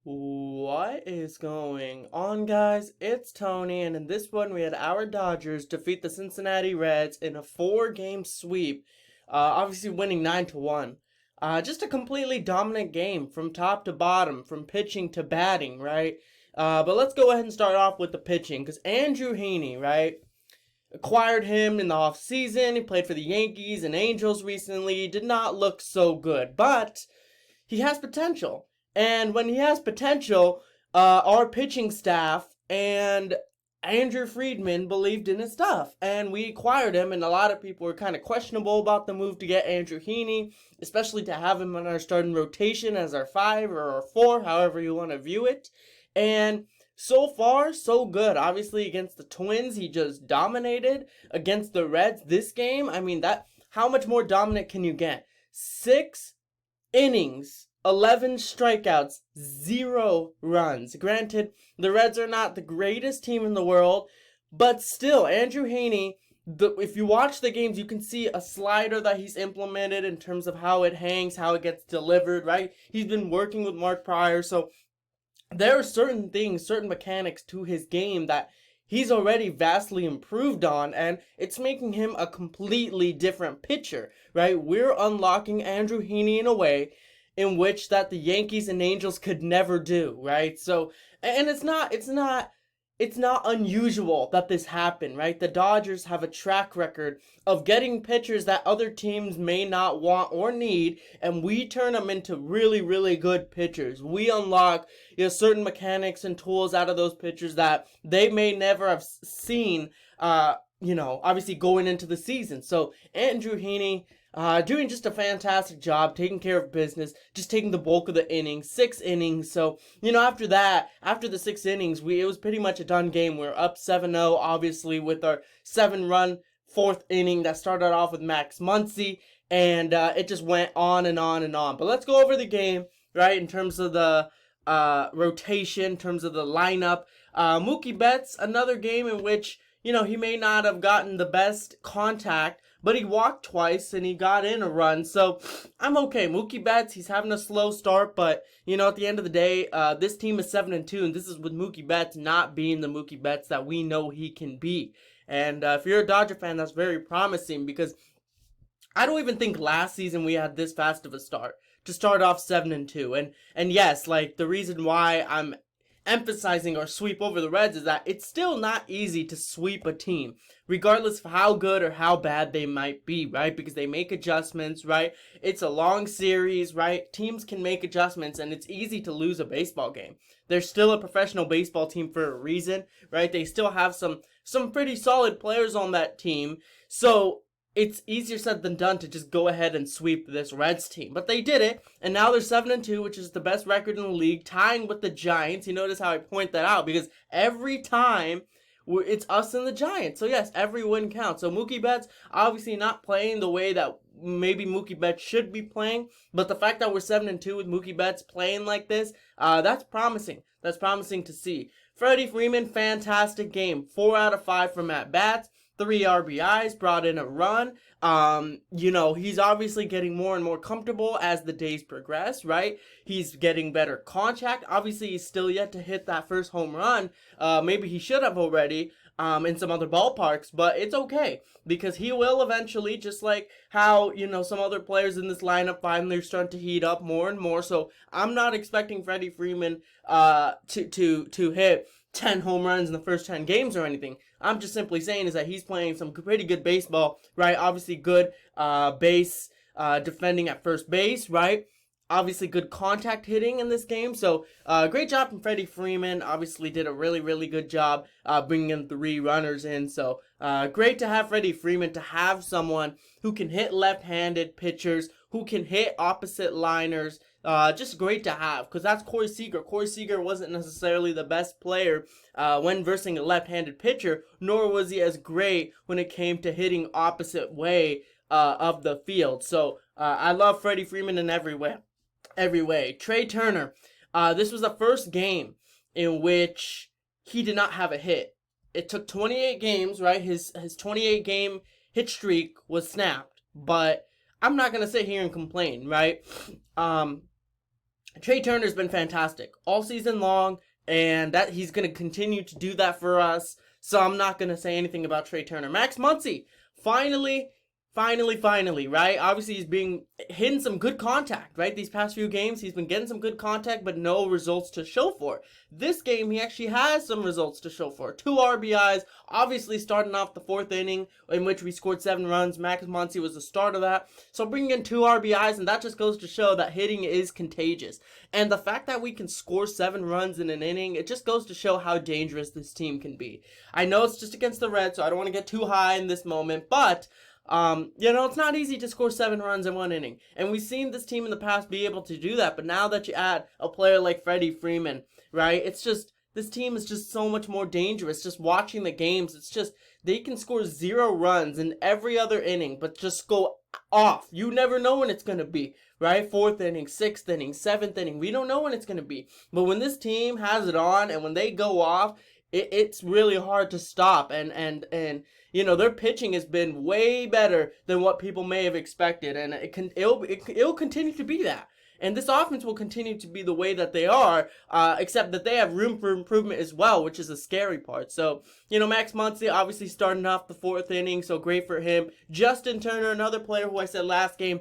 What is going on, guys? It's Tony, and in this one, we had our Dodgers defeat the Cincinnati Reds in a 4-game sweep, obviously winning 9-1. Just a completely dominant game from top to bottom, from pitching to batting, right? But let's go ahead and start off with the pitching, because Andrew Heaney, right? Acquired him in the offseason. He played for the Yankees and Angels recently. Did not look so good, but he has potential. And when he has potential, our pitching staff and Andrew Freeman believed in his stuff. And we acquired him, and a lot of people were kind of questionable about the move to get Andrew Heaney, especially to have him on our starting rotation as our 5 or our 4, however you want to view it. And so far, so good. Obviously, against the Twins, he just dominated. Against the Reds this game, how much more dominant can you get? 6 innings, 11 strikeouts, 0 runs. Granted, the Reds are not the greatest team in the world, but still, Andrew Heaney, if you watch the games, you can see a slider that he's implemented in terms of how it hangs, how it gets delivered, right? He's been working with Mark Pryor, so there are certain things, certain mechanics to his game that he's already vastly improved on, and it's making him a completely different pitcher, right? We're unlocking Andrew Heaney in a way in which that the Yankees and Angels could never do, right? So, and it's not unusual that this happened, right? The Dodgers have a track record of getting pitchers that other teams may not want or need, and we turn them into really, really good pitchers. We unlock, certain mechanics and tools out of those pitchers that they may never have seen, obviously going into the season. So, Andrew Heaney, doing just a fantastic job, taking care of business, just taking the bulk of the innings, 6 innings. So, after the 6 innings, it was pretty much a done game. We were up 7-0, obviously, with our 7-run 4th inning that started off with Max Muncie, and it just went on and on and on. But let's go over the game, right, in terms of the rotation, in terms of the lineup. Mookie Betts, another game in which, he may not have gotten the best contact, but he walked twice and he got in a run. So I'm okay. Mookie Betts, he's having a slow start, but at the end of the day, this team is 7-2, and this is with Mookie Betts not being the Mookie Betts that we know he can be. And if you're a Dodger fan, that's very promising, because I don't even think last season we had this fast of a start to start off 7-2. And yes, like, the reason why I'm emphasizing our sweep over the Reds is that it's still not easy to sweep a team, regardless of how good or how bad they might be, right? Because they make adjustments, right? It's a long series, right? Teams can make adjustments, and it's easy to lose a baseball game. They're still a professional baseball team for a reason, right? They still have some pretty solid players on that team, so it's easier said than done to just go ahead and sweep this Reds team. But they did it, and now they're 7-2, which is the best record in the league, tying with the Giants. You notice how I point that out, because every time it's us and the Giants. So yes, every win counts. So Mookie Betts obviously not playing the way that maybe Mookie Betts should be playing, but the fact that we're 7-2 with Mookie Betts playing like this, that's promising. That's promising to see. Freddie Freeman, fantastic game. 4 out of 5 from at-bats. 3 RBIs, brought in a run. He's obviously getting more and more comfortable as the days progress, right? He's getting better contact. Obviously, he's still yet to hit that first home run. Maybe he should have already in some other ballparks, but it's okay, because he will eventually, just like how, some other players in this lineup finally are starting to heat up more and more. So I'm not expecting Freddie Freeman to hit 10 home runs in the first 10 games or anything. I'm just simply saying is that he's playing some pretty good baseball, right? Obviously good base defending at first base, right? Obviously good contact hitting in this game. So great job from Freddie Freeman. Obviously did a really, really good job bringing in 3 runners in. So great to have Freddie Freeman, to have someone who can hit left-handed pitchers, who can hit opposite liners. Just great to have, because that's Corey Seager. Corey Seager wasn't necessarily the best player when versing a left-handed pitcher, nor was he as great when it came to hitting opposite way of the field. So I love Freddie Freeman in every way. Trey Turner, this was the first game in which he did not have a hit. It took 28 games, right? His 28 game hit streak was snapped, but I'm not gonna sit here and complain, right? Trey Turner's been fantastic all season long, and that he's going to continue to do that for us. So I'm not going to say anything about Trey Turner. Max Muncie, finally, right? Obviously, he's being hitting some good contact, right? These past few games, he's been getting some good contact, but no results to show for. This game, he actually has some results to show for. 2 RBIs, obviously starting off the 4th inning, in which we scored 7 runs. Max Muncie was the start of that. So bringing in 2 RBIs, and that just goes to show that hitting is contagious. And the fact that we can score 7 runs in an inning, it just goes to show how dangerous this team can be. I know it's just against the Reds, so I don't want to get too high in this moment, but it's not easy to score 7 runs in 1 inning. And we've seen this team in the past be able to do that. But now that you add a player like Freeman, right? It's just, this team is just so much more dangerous. Just watching the games, it's just, they can score 0 runs in every other inning, but just go off. You never know when it's going to be, right? 4th inning, 6th inning, 7th inning. We don't know when it's going to be. But when this team has it on and when they go off, it's really hard to stop. And their pitching has been way better than what people may have expected, and it'll continue to be that. And this offense will continue to be the way that they are, except that they have room for improvement as well, which is a scary part. So, Max Muncie obviously starting off the 4th inning, so great for him. Justin Turner, another player who I said last game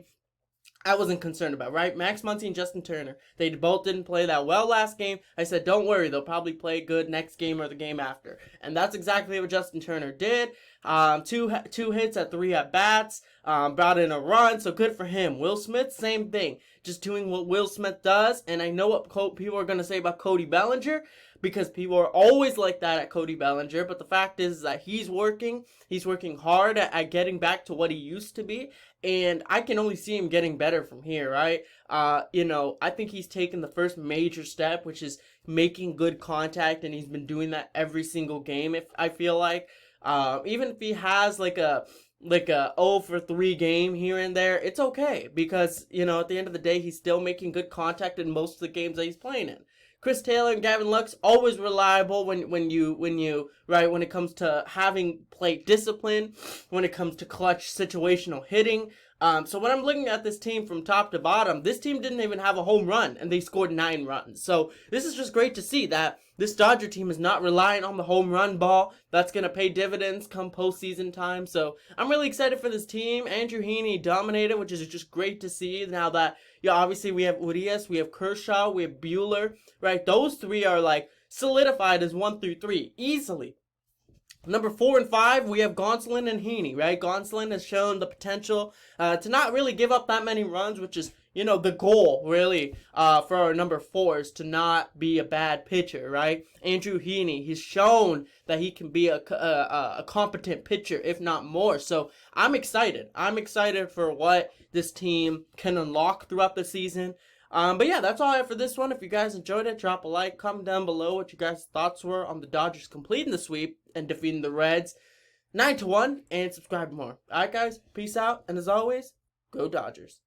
I wasn't concerned about, right? Max Muncie and Justin Turner. They both didn't play that well last game. I said, don't worry, they'll probably play good next game or the game after. And that's exactly what Justin Turner did. 2 hits at 3 at-bats, brought in a run, so good for him. Will Smith, same thing. Just doing what Will Smith does. And I know what people are going to say about Cody Bellinger, because people are always like that at Cody Bellinger. But the fact is that he's working hard at getting back to what he used to be. And I can only see him getting better from here, right? I think he's taken the first major step, which is making good contact, and he's been doing that every single game, if I feel like. Even if he has like a 0 for 3 game here and there, it's okay, because, at the end of the day, he's still making good contact in most of the games that he's playing in. Chris Taylor and Gavin Lux, always reliable when it comes to having plate discipline, when it comes to clutch situational hitting. So when I'm looking at this team from top to bottom, this team didn't even have a home run, and they scored 9 runs. So this is just great to see that this Dodger team is not relying on the home run ball. That's going to pay dividends come postseason time. So I'm really excited for this team. Andrew Heaney dominated, which is just great to see. Now that, obviously we have Urias, we have Kershaw, we have Buehler, right? Those 3 are like solidified as 1 through 3 easily. Number 4 and 5, we have Gonsolin and Heaney, right? Gonsolin has shown the potential to not really give up that many runs, which is, the goal, really, for our number 4s, to not be a bad pitcher, right? Andrew Heaney, he's shown that he can be a competent pitcher, if not more. So I'm excited. I'm excited for what this team can unlock throughout the season. But yeah, that's all I have for this one. If you guys enjoyed it, drop a like, comment down below what you guys' thoughts were on the Dodgers completing the sweep and defeating the Reds 9-1, and subscribe more. Alright guys, peace out, and as always, go Dodgers.